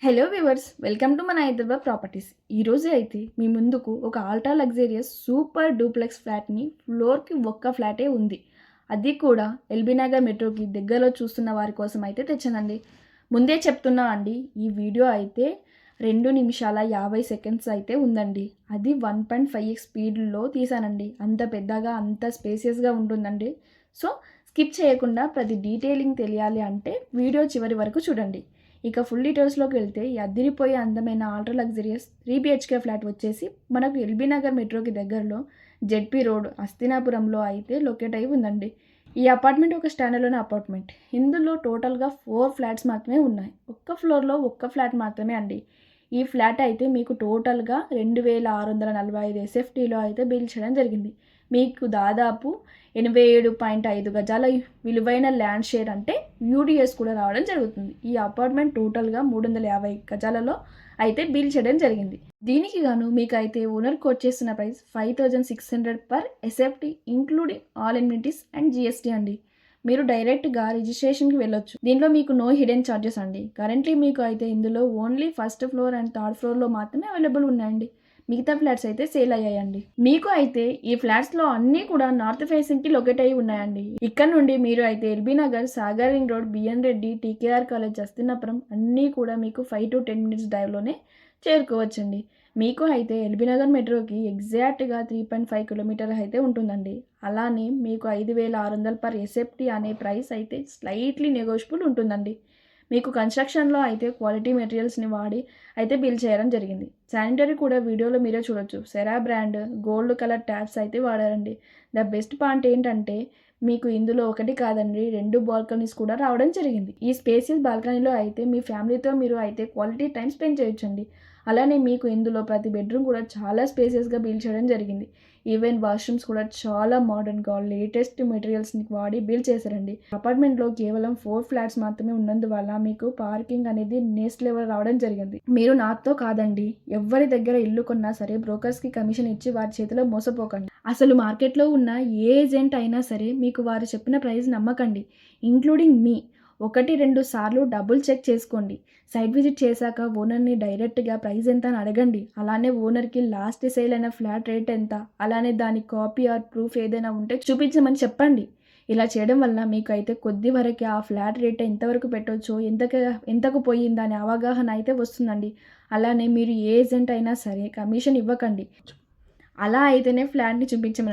Hello viewers, welcome to మన Hyderabad properties. ఈరోజు అయితే మీ ముందుకు ఒక ఆల్ట్రా లగ్జరియస్ సూపర్ డూప్లెక్స్ ఫ్లాట్ని ఫ్లోర్కి ఒక్క ఫ్లాటే ఉంది. అది కూడా ఎల్బీ నగర్ మెట్రోకి దగ్గరలో చూస్తున్న వారి కోసం అయితే తెచ్చానండి. ముందే చెప్తున్నా అండి, ఈ వీడియో అయితే 2 నిమిషాల 50 సెకండ్స్ అయితే ఉందండి. అది 1.5x స్పీడ్లో తీసానండి. అంత పెద్దగా అంత స్పేసియస్గా ఉంటుందండి. సో స్కిప్ చేయకుండా ప్రతి డీటెయిలింగ్ తెలియాలి అంటే వీడియో చివరి వరకు చూడండి. ఇక ఫుల్ డీటెయిల్స్లోకి వెళ్తే ఈ అదిరిపోయే అందమైన ఆల్ట్రా లగ్జరియస్ 3BHK ఫ్లాట్ వచ్చేసి మనకు ఎల్బీ నగర్ మెట్రోకి దగ్గరలో జెడ్పీ రోడ్ హస్తినాపురంలో అయితే లొకేట్ అయి ఉందండి. ఈ అపార్ట్మెంట్ ఒక స్టాండర్లోని అపార్ట్మెంట్. ఇందులో టోటల్గా 4 ఫ్లాట్స్ మాత్రమే ఉన్నాయి. ఒక్క ఫ్లోర్లో ఒక్క ఫ్లాట్ మాత్రమే అండి. ఈ ఫ్లాట్ అయితే మీకు టోటల్గా 2645 SFTలో అయితే బిల్ చేయడం జరిగింది. మీకు దాదాపు 87.5 గజాల విలువైన ల్యాండ్ షేర్ అంటే యూడిఎస్ కూడా రావడం జరుగుతుంది. ఈ అపార్ట్మెంట్ టోటల్గా 350 గజాలలో అయితే బిల్ చేయడం జరిగింది. దీనికి గాను మీకు అయితే ఓనర్ కోట్ చేస్తున్న price 5600 per SFT including all amenities and GST అండి. మీరు డైరెక్ట్గా రిజిస్ట్రేషన్కి వెళ్ళొచ్చు. దీనిలో మీకు నో హిడెన్ ఛార్జెస్ అండి. కరెంట్లీ మీకు అయితే ఇందులో only first floor and third ఫ్లోర్లో మాత్రమే అవైలబుల్ ఉన్నాయండి. మిగతా ఫ్లాట్స్ అయితే సేల్ అయ్యాయండి. మీకు అయితే ఈ ఫ్లాట్స్లో అన్నీ కూడా నార్త్ ఫేసింగ్కి లొకేట్ అయ్యి ఉన్నాయండి. ఇక్కడ నుండి మీరు అయితే LB Nagar, Sagar ring road, BN Reddy, TKR college, Hastinapuram అన్నీ కూడా మీకు 5 to 10 minutes డ్రైవ్లోనే చేరుకోవచ్చండి. మీకు అయితే ఎల్బీ నగర్ మెట్రోకి ఎగ్జాక్ట్గా 3.5 కిలోమీటర్ అయితే ఉంటుందండి. అలానే మీకు 5600 పర్ ఎస్ఎఫ్టీ అనే ప్రైస్ అయితే స్లైట్లీ నెగోషియబుల్ ఉంటుందండి. మీకు కన్స్ట్రక్షన్లో అయితే క్వాలిటీ మెటీరియల్స్ని వాడి అయితే బిల్ చేయడం జరిగింది. శానిటరీ కూడా వీడియోలో మీరే చూడొచ్చు. Cera brand gold colour taps అయితే వాడారండి. ద బెస్ట్ పాయింట్ ఏంటంటే మీకు ఇందులో ఒకటి కాదండి 2 బాల్కనీస్ కూడా రావడం జరిగింది. ఈ స్పేసియస్ బాల్కనీలో అయితే మీ ఫ్యామిలీతో మీరు అయితే క్వాలిటీ టైం స్పెండ్ చేయొచ్చండి. అలానే మీకు ఇందులో ప్రతి బెడ్రూమ్ కూడా చాలా స్పేసియస్గా బిల్డ్ చేయడం జరిగింది. ఈవెన్ వాష్రూమ్స్ కూడా చాలా మోడర్న్గా లేటెస్ట్ మెటీరియల్స్ని వాడి బిల్డ్ చేశారండి. అపార్ట్మెంట్లో కేవలం 4 ఫ్లాట్స్ మాత్రమే ఉన్నందువల్ల మీకు పార్కింగ్ అనేది నెక్స్ట్ లెవెల్ రావడం జరిగింది. మీరు నాతో కాదండి, ఎవరి దగ్గర ఇల్లు కొన్నా సరే బ్రోకర్స్కి కమిషన్ ఇచ్చి వారి చేతిలో మోసపోకండి. అసలు మార్కెట్లో ఉన్న ఏ ఏజెంట్ అయినా సరే మీకు వారు చెప్పిన ప్రైస్ నమ్మకండి. ఇంక్లూడింగ్ మీ 1-2 సార్లు డబుల్ చెక్ చేసుకోండి. సైట్ విజిట్ చేశాక ఓనర్ని డైరెక్ట్గా ప్రైస్ ఎంత అని అడగండి. అలానే ఓనర్కి లాస్ట్ సేల్ అయిన ఫ్లాట్ రేట్ ఎంత, అలానే దాని కాపీ ఆర్ ప్రూఫ్ ఏదైనా ఉంటే చూపించమని చెప్పండి. ఇలా చేయడం వల్ల మీకు అయితే కొద్ది వరకు ఆ ఫ్లాట్ రేట్ ఎంతవరకు పెట్టవచ్చో, ఎంతకు పోయింది అనే అవగాహన అయితే వస్తుందండి. అలానే మీరు ఏ ఏజెంట్ అయినా సరే కమిషన్ ఇవ్వకండి. అలా అయితేనే ఫ్లాట్ని చూపించమని